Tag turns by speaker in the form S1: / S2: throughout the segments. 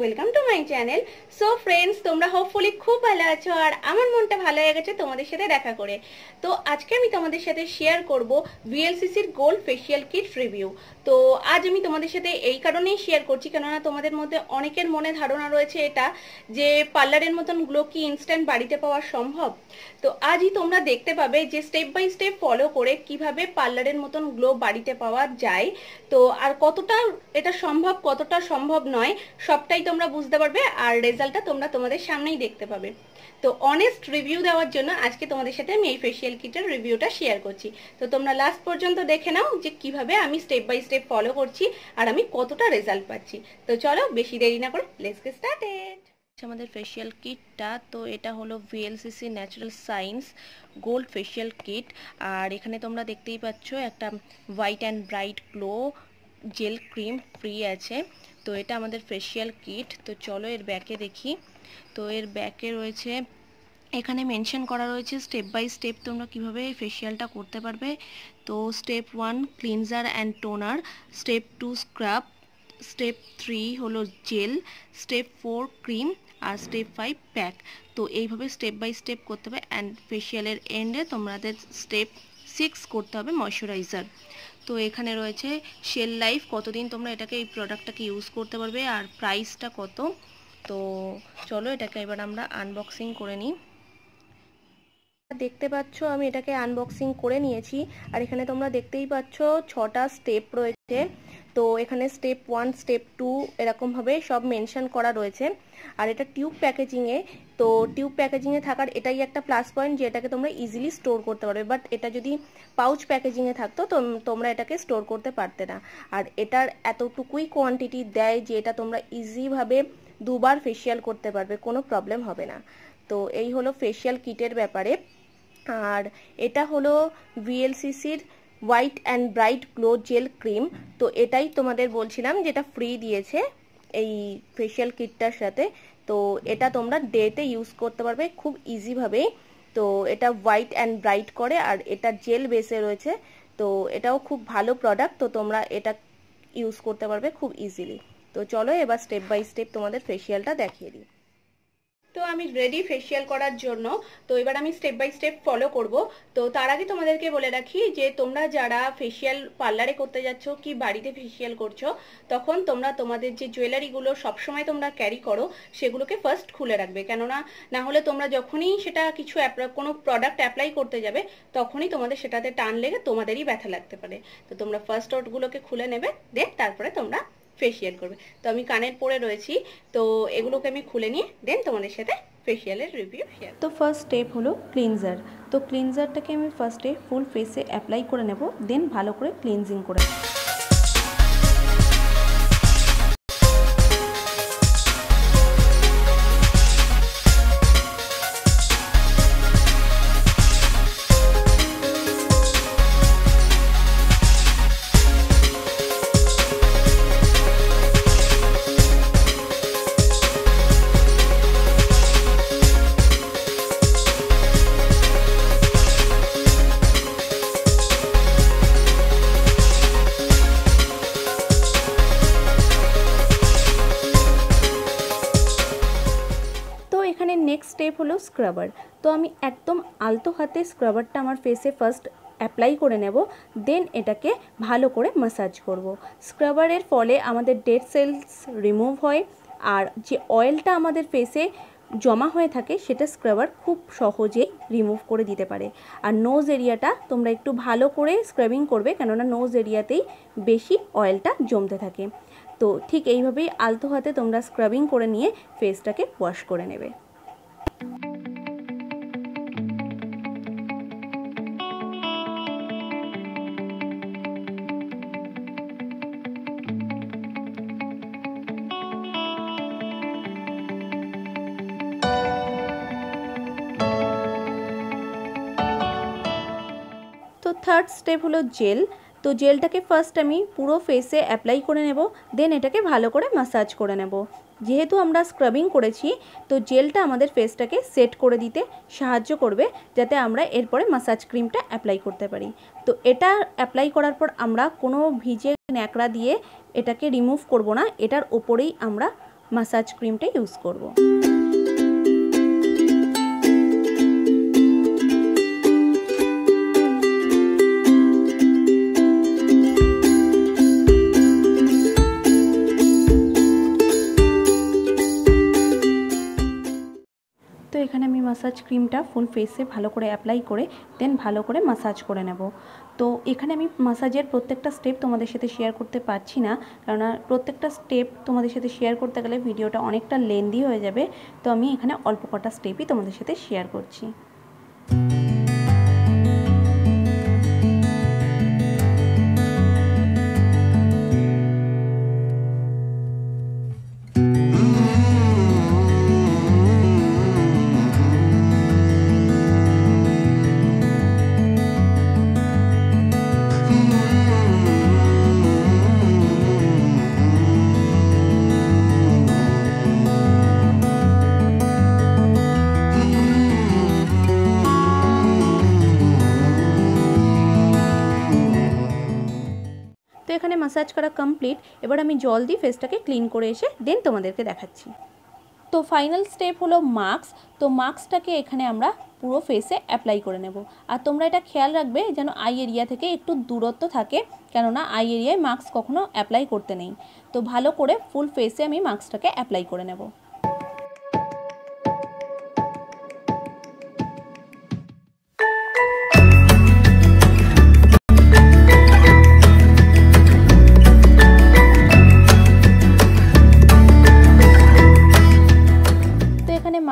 S1: Welcome to my channel. So friends, তোমরা hopefully খুব ভালো আছো আর আমার মনটা ভালো হয়ে গেছে তোমাদের সাথে দেখা করে। তো আজকে আমি তোমাদের সাথে শেয়ার করব ভিএলসিসির গোল্ড ফেশিয়াল কিট রিভিউ। তো আজ আমি তোমাদের সাথে এই কারণেই শেয়ার করছি, কেননা তোমাদের মধ্যে অনেকের মনে ধারণা রয়েছে এটা যে পার্লারের মতন গ্লো কি ইনস্ট্যান্ট বাড়িতে পাওয়া সম্ভব। তো আজই তোমরা দেখতে পাবে যে স্টেপ বাই স্টেপ ফলো করে কিভাবে পার্লারের মতন গ্লো বাড়িতে পাওয়া যায়। তো আর কতটা এটা সম্ভব, কতটা সম্ভব নয়, সবটাই তোমরা বুঝতে পারবে আর রেজাল্টটা তোমরা তোমাদের সামনেই দেখতে পাবে। তো অনেস্ট রিভিউ দেওয়ার জন্য আজকে তোমাদের সাথে আমি এই ফেশিয়াল কিটের রিভিউটা শেয়ার করছি। তো তোমরা লাস্ট পর্যন্ত দেখে নাও যে কিভাবে আমি স্টেপ বাই স্টেপ ফলো করছি আর আমি কতটা রেজাল্ট পাচ্ছি। তো চলো বেশি দেরি না করে লেটস গেট স্টার্টেড। আমাদের ফেশিয়াল কিটটা, তো এটা হলো VLCC natural science gold facial kit. আর এখানে তোমরা দেখতেই পাচ্ছ একটা white and bright glow gel cream free আছে। তো এটা আমাদের ফেশিয়াল কিট। তো চলো এর ব্যাকে দেখি। তো এর ব্যাকে রয়েছে, এখানে মেনশন করা রয়েছে স্টেপ বাই স্টেপ তোমরা কিভাবে ফেশিয়ালটা করতে পারবে। তো step 1 cleanser and toner, step 2 scrub, step 3 হলো জেল, স্টেপ 4 ক্রিম আর স্টেপ 5 প্যাক। তো এইভাবে স্টেপ বাই স্টেপ করতে হবে। অ্যান্ড ফেশিয়ালের এন্ডে তোমাদের স্টেপ 6 করতে হবে ময়শ্চারাইজার। তো এখানে রয়েছে শেল লাইফ, কতদিন তোমরা এটাকে এই প্রোডাক্টটাকে ইউজ করতে পারবে আর প্রাইসটা কত। তো চলো এটাকে এবার আমরা আনবক্সিং করে নিই। দেখতে পাচ্ছ আমি এটাকে আনবক্সিং করে নিয়েছি। আর এখানে তোমরা দেখতেই পাচ্ছ 6টা স্টেপ রয়েছে। তো এখানে স্টেপ 1 স্টেপ 2 এরকমভাবে সব মেনশন করা রয়েছে। আর এটা টিউব প্যাকেজিংয়ে, তো টিউব প্যাকেজিংয়ে থাকার এটাই একটা প্লাস পয়েন্ট যে এটাকে তোমরা ইজিলি স্টোর করতে পারবে। বাট এটা যদি পাউচ প্যাকেজিংয়ে থাকতো তোমরা এটাকে স্টোর করতে পারতে না। আর এটার এতটুকুই কোয়ান্টিটি দেয় যে এটা তোমরা ইজিভাবে দুবার ফেশিয়াল করতে পারবে, কোনো প্রবলেম হবে না। তো এই হলো ফেশিয়াল কিটের ব্যাপারে। আর এটা হলো ভিএলসিসির white and bright glow gel cream. তো এটাই তোমাদের বলছিলাম যেটা ফ্রি দিয়েছে এই ফেশিয়াল কিটটার সাথে। তো এটা তোমরা ডেতে ইউজ করতে পারবে খুব ইজিভাবে। তো এটা হোয়াইট অ্যান্ড ব্রাইট করে আর এটা জেল বেসে রয়েছে। তো এটাও খুব ভালো প্রোডাক্ট। তো তোমরা এটা ইউজ করতে পারবে খুব ইজিলি। তো চলো এবার স্টেপ বাই স্টেপ তোমাদের ফেশিয়ালটা দেখিয়ে দিই। তো আমি রেডি ফেশিয়াল করার জন্য। তো এবার আমি স্টেপ বাই স্টেপ ফলো করব। তো তার আগে তোমাদেরকে বলে রাখি যে তোমরা যারা ফেশিয়াল পার্লারে করতে যাচ্ছ কি বাড়িতে ফেশিয়াল করছো, তখন তোমরা তোমাদের যে জুয়েলারিগুলো সবসময় তোমরা ক্যারি করো সেগুলোকে ফার্স্ট খুলে রাখবে। কেননা না হলে তোমরা যখনই সেটা কিছু কোনো প্রোডাক্ট অ্যাপ্লাই করতে যাবে তখনই তোমাদের সেটাতে টান লেগে তোমাদেরই ব্যথা লাগতে পারে। তো তোমরা ফার্স্ট ওগুলোকে খুলে নেবে, দেন তারপরে তোমরা ফেশিয়াল করবে। তো আমি কানের পরে রয়েছি, তো এগুলোকে আমি খুলে নিয়ে দেন তোমাদের সাথে ফেশিয়ালের রিভিউ শেয়ার। তো ফার্স্ট স্টেপ হলো ক্লিনজার। তো ক্লিনজারটাকে আমি ফার্স্টে ফুল ফেসে অ্যাপ্লাই করে নেব, দেন ভালো করে ক্লিনজিং করে নেব। এখানে নেক্সট স্টেপ হলো স্ক্রাবার। তো আমি একদম আলতো হাতে স্ক্রাবারটা আমার ফেসে ফার্স্ট অ্যাপ্লাই করে নেব, দেন এটাকে ভালো করে ম্যাসাজ করব। স্ক্রাবারের ফলে আমাদের ডেড সেলস রিমুভ হয় আর যে অয়েলটা আমাদের ফেসে জমা হয়ে থাকে সেটা স্ক্রাবার খুব সহজেই রিমুভ করে দিতে পারে। আর নোজ এরিয়াটা তোমরা একটু ভালো করে স্ক্রাবিং করবে, কেননা নোজ এরিয়াতেই বেশি অয়েলটা জমতে থাকে। তো ঠিক এইভাবেই আলতো হাতে তোমরা স্ক্রাবিং করে নিয়ে ফেসটাকে ওয়াশ করে নেবে। তো থার্ড স্টেপ হলো জেল। তো জেলটাকে ফার্স্ট আমি পুরো ফেসে অ্যাপ্লাই করে নেব, দেন এটাকে ভালো করে ম্যাসাজ করে নেব। যেহেতু আমরা স্ক্রাবিং করেছি তো জেলটা আমাদের ফেসটাকে সেট করে দিতে সাহায্য করবে, যাতে আমরা এরপরে ম্যাসাজ ক্রিমটা অ্যাপ্লাই করতে পারি। তো এটা অ্যাপ্লাই করার পর আমরা কোনো ভিজে ন্যাকড়া দিয়ে এটাকে রিমুভ করব না, এটার ওপরেই আমরা মাসাজ ক্রিমটা ইউজ করব। তো এখানে আমি মাসাজ ক্রিমটা ফুল ফেসে ভালো করে অ্যাপ্লাই করে দেন ভালো করে মাসাজ করে নেব। তো এখানে আমি মাসাজের প্রত্যেকটা স্টেপ তোমাদের সাথে শেয়ার করতে পারছি না, কেননা প্রত্যেকটা স্টেপ তোমাদের সাথে শেয়ার করতে গেলে ভিডিওটা অনেকটা লেন্দি হয়ে যাবে। তো আমি এখানে অল্প কটা স্টেপই তোমাদের সাথে শেয়ার করছি। তো এখানে মাসাজ করা কমপ্লিট। এবার আমি জল দিয়ে ফেসটাকে ক্লিন করে এসে দেন তোমাদেরকে দেখাচ্ছি। তো ফাইনাল স্টেপ হলো মাস্ক। তো মাস্কটাকে এখানে আমরা পুরো ফেসে অ্যাপ্লাই করে নেব। আর তোমরা এটা খেয়াল রাখবে যেন আই এরিয়া থেকে একটু দূরত্ব থাকে, কেননা আই এরিয়ায় মাস্ক কখনো অ্যাপ্লাই করতে নেই। তো ভালো করে ফুল ফেসে আমি মাস্কটাকে অ্যাপ্লাই করে নেব।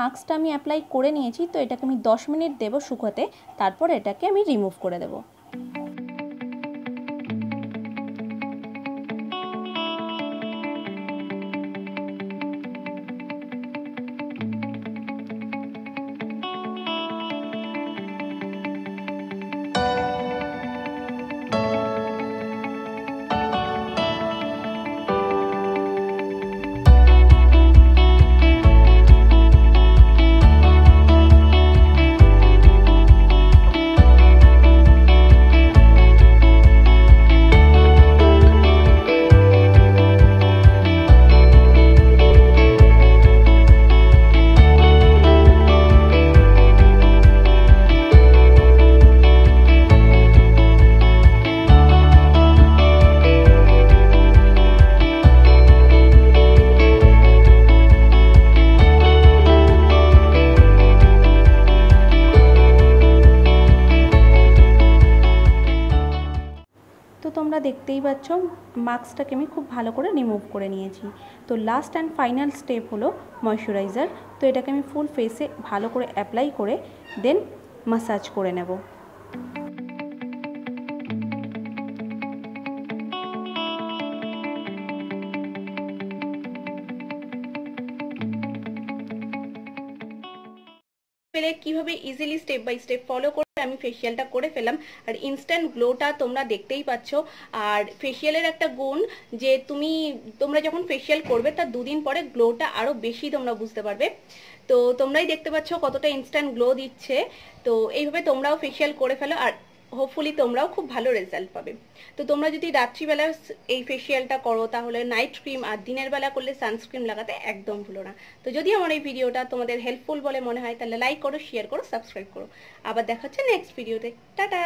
S1: মাস্কটা আমি অ্যাপ্লাই করে নিয়েছি। তো এটাকে আমি 10 মিনিট দেব শুকোতে, তারপর এটাকে আমি রিমুভ করে দেব। তো তোমরা দেখতেই পাচ্ছ মাস্কটাকে আমি খুব ভালো করে রিমুভ করে নিয়েছি। তো লাস্ট অ্যান্ড ফাইনাল স্টেপ হলো ময়শ্চারাইজার। তো এটাকে আমি ফুল ফেসে ভালো করে অ্যাপ্লাই করে দেন মাসাজ করে নেব। কিভাবে easily step by step follow করে আমি ফেসিয়ালটা করে ফেলাম, আর ইনস্ট্যান্ট গ্লোটা তোমরা দেখতেই পাচ্ছ। আর ফেসিয়ালের একটা গুণ যে তোমরা যখন ফেসিয়াল করবে তার 2 দিন পরে গ্লোটা আরো বেশি তোমরা বুঝতে পারবে। তো তোমরাই দেখতে পাচ্ছ কতটা ইনস্ট্যান্ট গ্লো দিচ্ছে। তো এইভাবে তোমরাও ফেসিয়াল করে ফেলো, আর হোপফুলি তোমরাও খুব ভালো রেজাল্ট পাবে। তো তোমরা যদি রাত্রিবেলা এই ফেসিয়ালটা করো তাহলে নাইট ক্রিম, আর দিনের বেলা করলে সানস্ক্রিন লাগাতে একদম ভুলো না। তো যদি আমার এই ভিডিওটা তোমাদের হেল্পফুল বলে মনে হয় তাহলে লাইক করো, শেয়ার করো, সাবস্ক্রাইব করো। আবার দেখা হচ্ছে নেক্সট ভিডিওতে। টাটা।